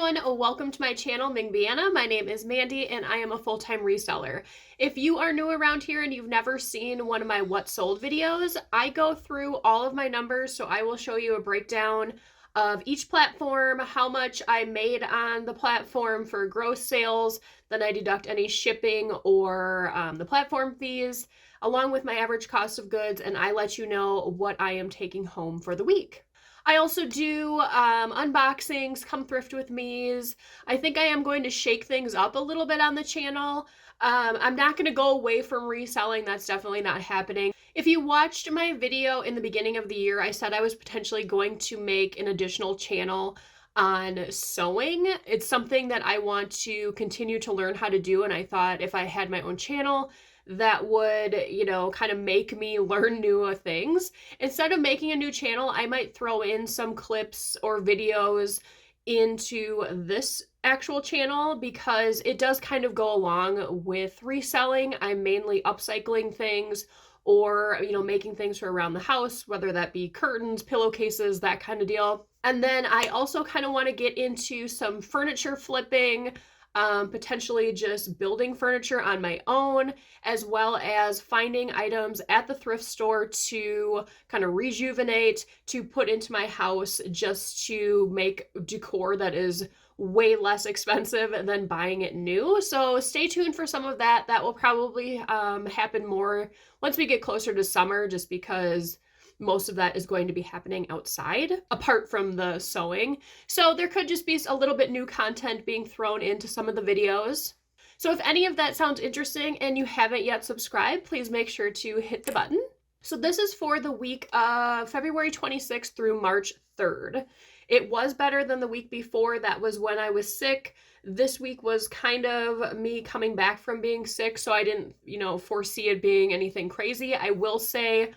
everyone, welcome to my channel, Mingby. My name is Mandy and I am a full-time reseller. If you are new around here and you've never seen one of my what sold videos, I go through all of my numbers, so I will show you a breakdown of each platform, how much I made on the platform for gross sales, then I deduct any shipping or the platform fees, along with my average cost of goods, and I let you know what I am taking home for the week. I also do unboxings, come thrift with me's. I think I am going to shake things up a little bit on the channel. I'm not going to go away from reselling. That's definitely not happening. If you watched my video in the beginning of the year, I said I was potentially going to make an additional channel on sewing. It's something that I want to continue to learn how to do, and I thought if I had my own channel, that would, kind of make me learn new things. Instead of making a new channel, I might throw in some clips or videos into this actual channel because it does kind of go along with reselling. I'm mainly upcycling things or, making things for around the house, whether that be curtains, pillowcases, that kind of deal. And then I also kind of want to get into some furniture flipping, potentially just building furniture on my own, as well as finding items at the thrift store to kind of rejuvenate, to put into my house just to make decor that is way less expensive than buying it new. So stay tuned for some of that. That will probably happen more once we get closer to summer, just because most of that is going to be happening outside, apart from the sewing. So there could just be a little bit new content being thrown into some of the videos. So if any of that sounds interesting and you haven't yet subscribed, please make sure to hit the button. So this is for the week of February 26th through March 3rd. It was better than the week before. That was when I was sick. This week was kind of me coming back from being sick, so I didn't, foresee it being anything crazy. I will say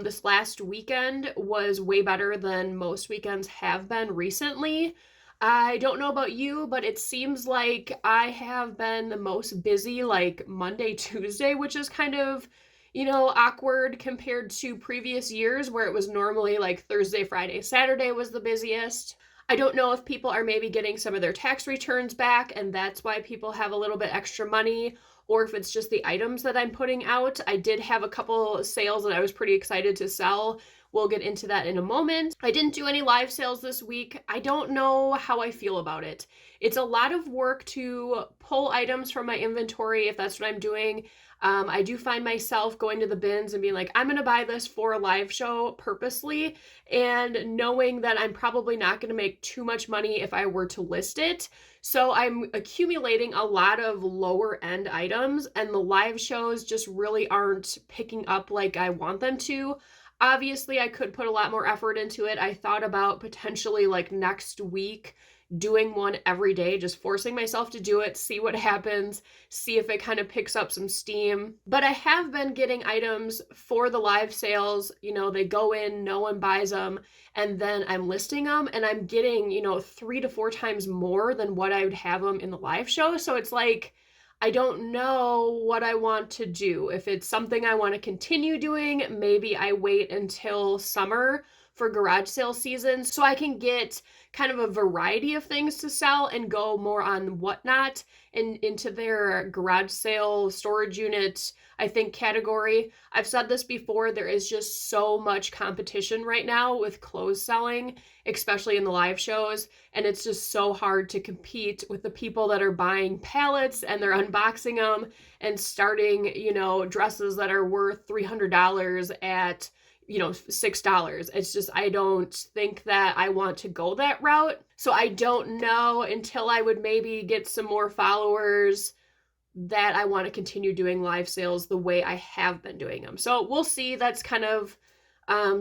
this last weekend was way better than most weekends have been recently. I don't know about you, but it seems like I have been the most busy like Monday, Tuesday, which is kind of, awkward compared to previous years where it was normally like Thursday, Friday, Saturday was the busiest. I don't know if people are maybe getting some of their tax returns back and that's why people have a little bit extra money, or if it's just the items that I'm putting out. I did have a couple sales that I was pretty excited to sell. We'll get into that in a moment. I didn't do any live sales this week. I don't know how I feel about it. It's a lot of work to pull items from my inventory if that's what I'm doing. I do find myself going to the bins and being like, I'm going to buy this for a live show purposely, and knowing that I'm probably not going to make too much money if I were to list it. So I'm accumulating a lot of lower end items, and the live shows just really aren't picking up like I want them to. Obviously, I could put a lot more effort into it. I thought about potentially like next week doing one every day, just forcing myself to do it, see what happens, see if it kind of picks up some steam. But I have been getting items for the live sales. They go in, no one buys them, and then I'm listing them and I'm getting, 3 to 4 times more than what I would have them in the live show. So it's like, I don't know what I want to do. If it's something I want to continue doing, maybe I wait until summer for garage sale season so I can get kind of a variety of things to sell and go more on Whatnot and into their garage sale storage unit, I think, category. I've said this before, there is just so much competition right now with clothes selling, especially in the live shows, and it's just so hard to compete with the people that are buying pallets and they're unboxing them and starting, dresses that are worth $300 at $6. It's just, I don't think that I want to go that route. So I don't know, until I would maybe get some more followers, that I want to continue doing live sales the way I have been doing them. So we'll see. That's kind of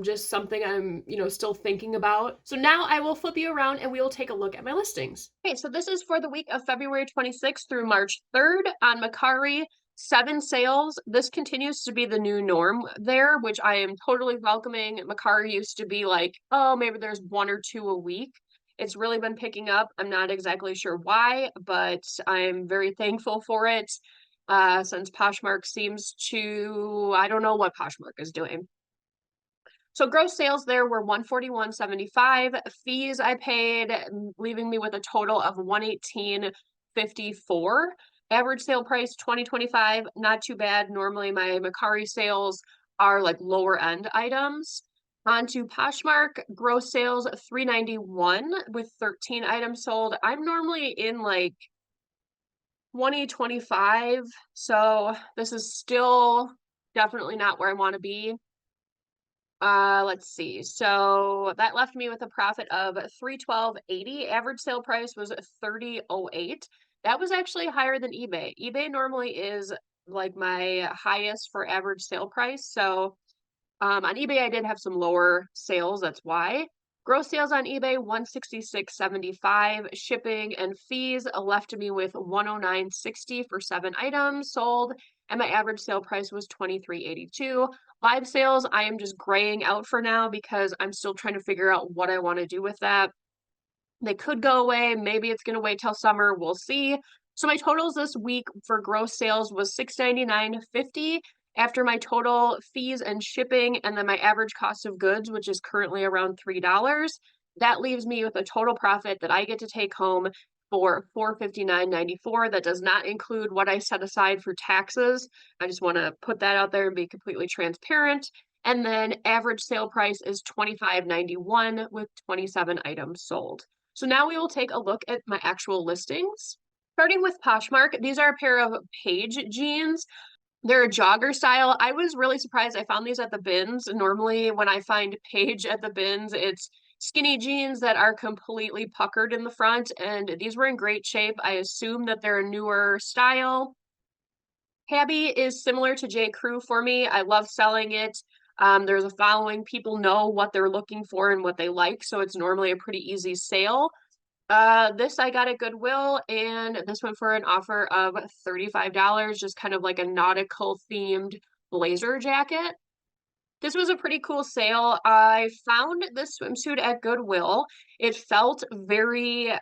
just something I'm, still thinking about. So now I will flip you around and we will take a look at my listings. Okay, so this is for the week of February 26th through March 3rd on Mercari. 7 sales. This continues to be the new norm there, which I am totally welcoming. Mercari used to be like, oh, maybe there's 1 or 2 a week. It's really been picking up. I'm not exactly sure why, but I'm very thankful for it. Since Poshmark seems to, I don't know what Poshmark is doing. So gross sales there were 141.75. Fees I paid, leaving me with a total of 118.54. Average sale price 2025, not too bad. Normally my Mercari sales are like lower end items. On to Poshmark, gross sales 391 with 13 items sold. I'm normally in like 2025, so this is still definitely not where I want to be. Let's see. So that left me with a profit of 312.80. Average sale price was 30.08. That was actually higher than eBay. eBay normally is like my highest for average sale price. So on eBay, I did have some lower sales. That's why. Gross sales on eBay, 166.75. Shipping and fees left me with 109.60 for 7 items sold, and my average sale price was 23.82. Live sales, I am just graying out for now because I'm still trying to figure out what I want to do with that. They could go away. Maybe it's going to wait till summer. We'll see. So my totals this week for gross sales was $699.50 after my total fees and shipping, and then my average cost of goods, which is currently around $3. That leaves me with a total profit that I get to take home for $459.94. That does not include what I set aside for taxes. I just want to put that out there and be completely transparent. And then average sale price is $25.91 with 27 items sold. So now we will take a look at my actual listings. Starting with Poshmark, these are a pair of Paige jeans. They're a jogger style. I was really surprised I found these at the bins. Normally, when I find Paige at the bins, it's skinny jeans that are completely puckered in the front, and these were in great shape. I assume that they're a newer style. Tabby is similar to J. Crew for me. I love selling it. There's a following. People know what they're looking for and what they like, so it's normally a pretty easy sale. This I got at Goodwill, and this went for an offer of $35, just kind of like a nautical themed blazer jacket. This was a pretty cool sale. I found this swimsuit at Goodwill. It felt very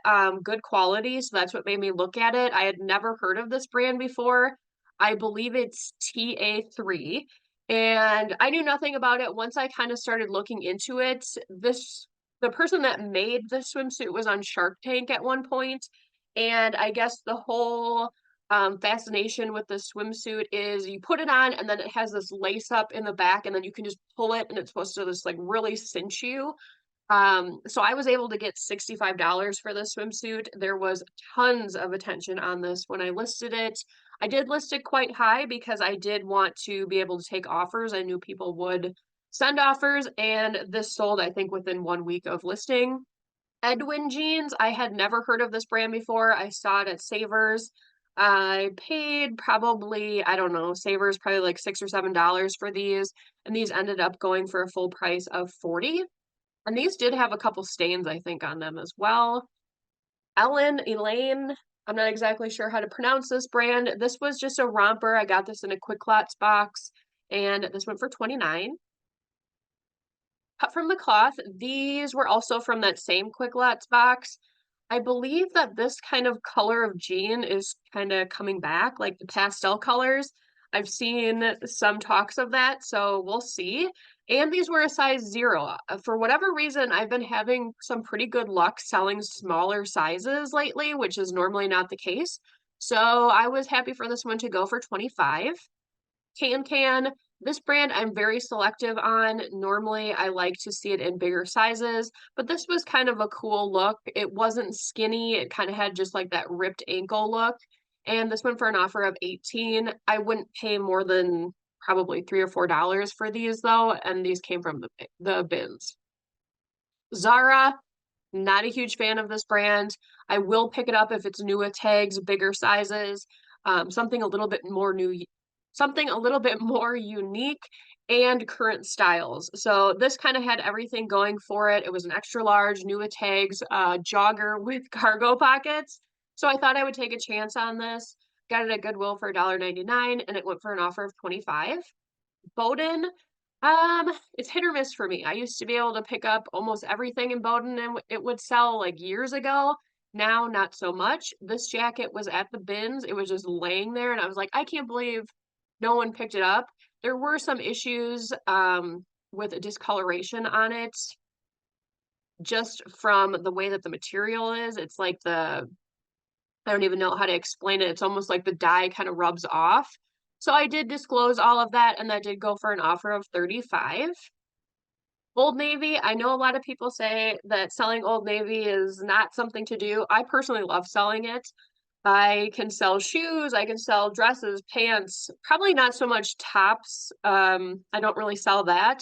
good quality, so that's what made me look at it. I had never heard of this brand before. I believe it's TA3, and I knew nothing about it. Once I kind of started looking into it, the person that made the swimsuit was on Shark Tank at one point, and I guess the whole fascination with the swimsuit is you put it on and then it has this lace up in the back and then you can just pull it and it's supposed to just like really cinch you. So I was able to get $65 for this swimsuit. There was tons of attention on this when I listed it. I did list it quite high because I did want to be able to take offers. I knew people would send offers, and this sold, I think, within 1 week of listing. Edwin jeans, I had never heard of this brand before. I saw it at Savers. I paid probably, I don't know, Savers probably like $6 or $7 for these, and these ended up going for a full price of 40. And these did have a couple stains, I think, on them as well. Elaine, I'm not exactly sure how to pronounce this brand. This was just a romper. I got this in a Quick Lots box, and this went for 29. Cut from the cloth, these were also from that same Quick Lots box. I believe that this kind of color of jean is kind of coming back, like the pastel colors. I've seen some talks of that, so we'll see. And these were a size 0. For whatever reason, I've been having some pretty good luck selling smaller sizes lately, which is normally not the case. So I was happy for this one to go for 25. Can. This brand I'm very selective on. Normally I like to see it in bigger sizes, but this was kind of a cool look. It wasn't skinny. It kind of had just like that ripped ankle look. And this went for an offer of 18. I wouldn't pay more than probably $3 or $4 for these though, and these came from the bins. Zara, not a huge fan of this brand. I will pick it up if it's newer tags, bigger sizes, something a little bit more new, something a little bit more unique and current styles. So this kind of had everything going for it. It was an extra large, new tags, jogger with cargo pockets. So I thought I would take a chance on this. Got it at Goodwill for $1.99 and it went for an offer of 25. Bowden, it's hit or miss for me. I used to be able to pick up almost everything in Bowden and it would sell like years ago. Now, not so much. This jacket was at the bins. It was just laying there and I was like, I can't believe no one picked it up. There were some issues. with a discoloration on it just from the way that the material is. It's like I don't even know how to explain it. It's almost like the dye kind of rubs off. So I did disclose all of that, and that did go for an offer of 35. Old Navy, I know a lot of people say that selling Old Navy is not something to do. I personally love selling it. I can sell shoes, I can sell dresses, pants, probably not so much tops. I don't really sell that.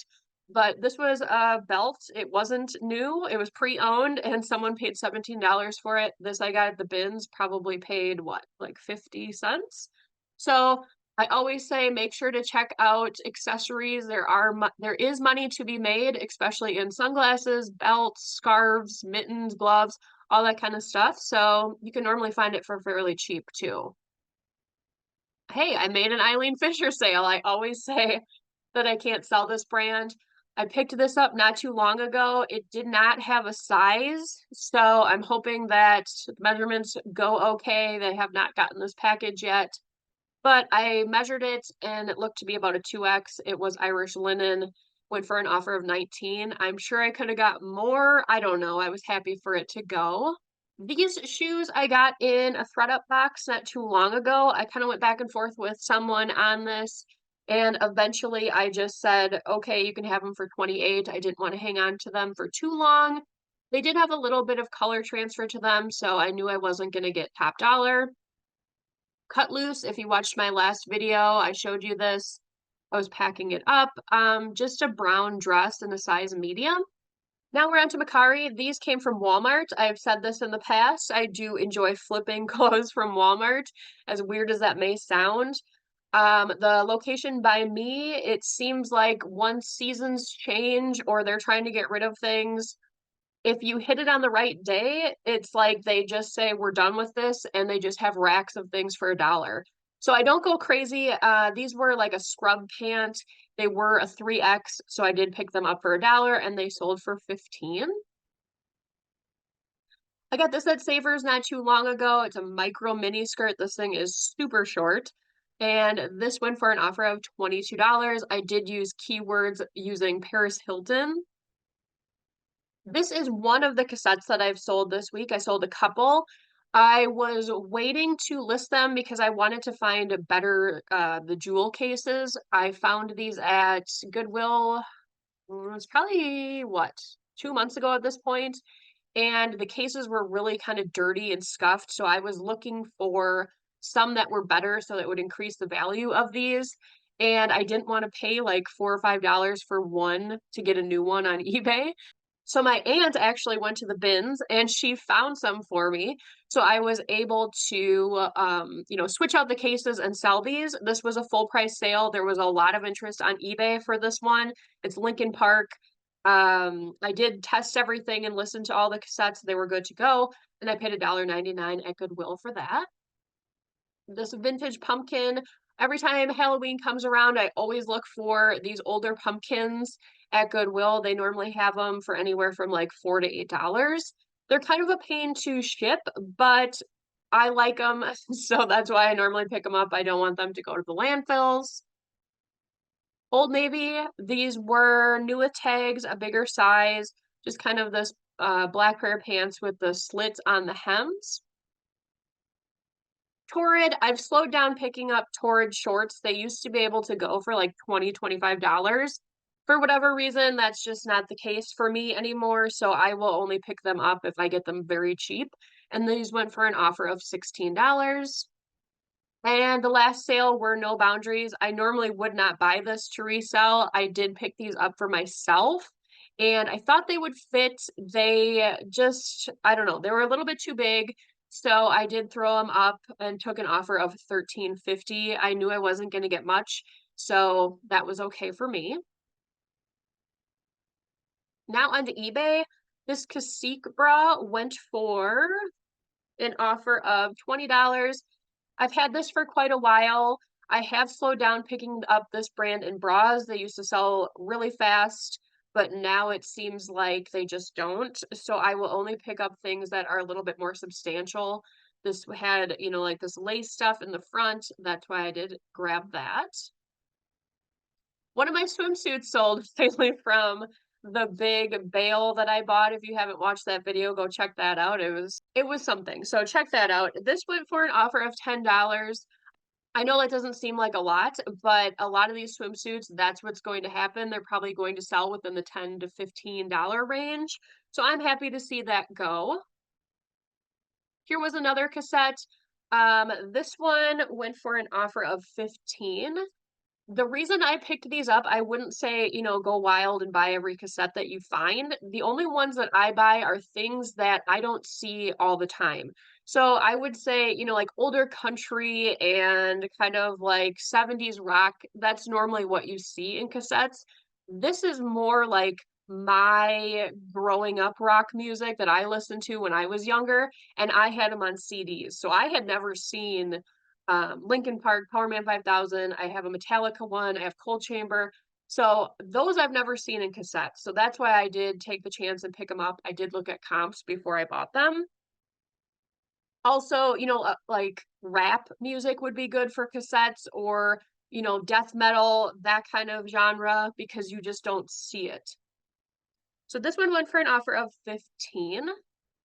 But this was a belt. It wasn't new. It was pre-owned and someone paid $17 for it. This I got at the bins, probably paid what, like 50 cents? So I always say make sure to check out accessories. There is money to be made, especially in sunglasses, belts, scarves, mittens, gloves, all that kind of stuff. So you can normally find it for fairly cheap too. Hey, I made an Eileen Fisher sale. I always say that I can't sell this brand. I picked this up not too long ago. It did not have a size, so I'm hoping that measurements go okay. They have not gotten this package yet, but I measured it and it looked to be about a 2X. It was Irish linen, went for an offer of 19. I'm sure I could have got more. I don't know. I was happy for it to go. These shoes I got in a thredUP box not too long ago. I kind of went back and forth with someone on this, and eventually I just said, okay, you can have them for 28. I didn't want to hang on to them for too long. They did have a little bit of color transfer to them, so I knew I wasn't going to get top dollar. Cut loose, if you watched my last video, I showed you this. I was packing it up. Just a brown dress in a size medium. Now we're on to Mercari. These came from Walmart. I've said this in the past. I do enjoy flipping clothes from Walmart, as weird as that may sound. The location by me, it seems like once seasons change or they're trying to get rid of things, if you hit it on the right day, it's like they just say, we're done with this, and they just have racks of things for $1. So I don't go crazy. These were like a scrub pant. They were a 3X, so I did pick them up for $1 and they sold for 15. I got this at Savers not too long ago. It's a micro mini skirt. This thing is super short. And this went for an offer of $22. I did use keywords using Paris Hilton. This is one of the cassettes that I've sold this week. I sold a couple. I was waiting to list them because I wanted to find a better the jewel cases. I found these at Goodwill. It was probably what, 2 months ago at this point, and the cases were really kind of dirty and scuffed. So I was looking for some that were better so that would increase the value of these. And I didn't want to pay like $4 or $5 for one to get a new one on eBay. So my aunt actually went to the bins and she found some for me. So I was able to, switch out the cases and sell these. This was a full price sale. There was a lot of interest on eBay for this one. It's Lincoln Park. I did test everything and listen to all the cassettes. They were good to go. And I paid $1.99 at Goodwill for that. This vintage pumpkin. Every time Halloween comes around, I always look for these older pumpkins at Goodwill. They normally have them for anywhere from like $4 to $8. They're kind of a pain to ship, but I like them, so that's why I normally pick them up. I don't want them to go to the landfills. Old Navy, these were new with tags, a bigger size, just kind of this black pair of pants with the slits on the hems. Torrid, I've slowed down picking up Torrid shorts. They used to be able to go for like $20, $25. For whatever reason, that's just not the case for me anymore, so I will only pick them up if I get them very cheap. And these went for an offer of $16. And the last sale were No Boundaries. I normally would not buy this to resell. I did pick these up for myself, and I thought they would fit. They just, I don't know, they were a little bit too big. So I did throw them up and took an offer of $13.50. I knew I wasn't going to get much, so that was okay for me. Now on to eBay. This Cacique bra went for an offer of $20. I've had this for quite a while. I have slowed down picking up this brand in bras. They used to sell really fast, but now it seems like they just don't. So I will only pick up things that are a little bit more substantial. This had, like this lace stuff in the front. That's why I did grab that. One of my swimsuits sold mainly from the big bail that I bought. If you haven't watched that video, go check that out. It was something. So check that out. This went for an offer of $10. I know that doesn't seem like a lot, but a lot of these swimsuits, that's what's going to happen. They're probably going to sell within the $10 to $15 range. So I'm happy to see that go. Here was another cassette. This one went for an offer of 15. The reason I picked these up, I wouldn't say, go wild and buy every cassette that you find. The only ones that I buy are things that I don't see all the time. So I would say, like older country and kind of like 70s rock, that's normally what you see in cassettes. This is more like my growing up rock music that I listened to when I was younger, and I had them on CDs. So I had never seen Linkin Park, Power Man 5000. I have a Metallica one. I have Cold Chamber. So those I've never seen in cassettes. So that's why I did take the chance and pick them up. I did look at comps before I bought them. Also, like rap music would be good for cassettes, or, death metal, that kind of genre, because you just don't see it. So this one went for an offer of 15.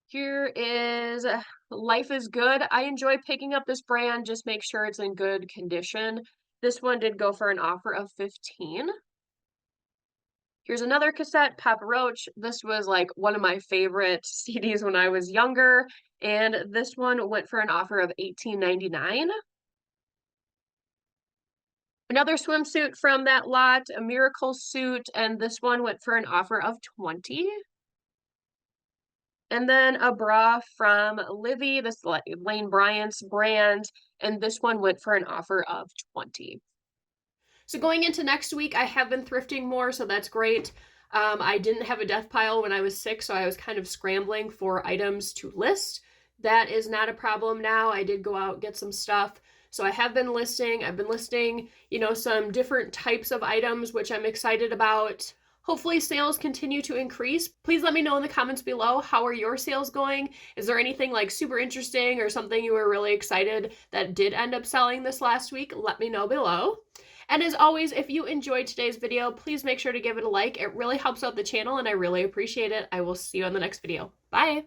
Here is Life is Good. I enjoy picking up this brand, just make sure it's in good condition. This one did go for an offer of 15. Here's another cassette, Papa Roach. This was like one of my favorite CDs when I was younger, and this one went for an offer of $18.99. Another swimsuit from that lot, a Miracle suit, and this one went for an offer of 20. And then a bra from Livy, this Lane Bryant's brand, and this one went for an offer of 20. So going into next week, I have been thrifting more, so that's great. I didn't have a death pile when I was sick, so I was kind of scrambling for items to list. That is not a problem now. I did go out, get some stuff. So I have been listing. I've been listing, some different types of items, which I'm excited about. Hopefully sales continue to increase. Please let me know in the comments below, how are your sales going? Is there anything like super interesting or something you were really excited that did end up selling this last week? Let me know below. And as always, if you enjoyed today's video, please make sure to give it a like. It really helps out the channel and I really appreciate it. I will see you on the next video. Bye.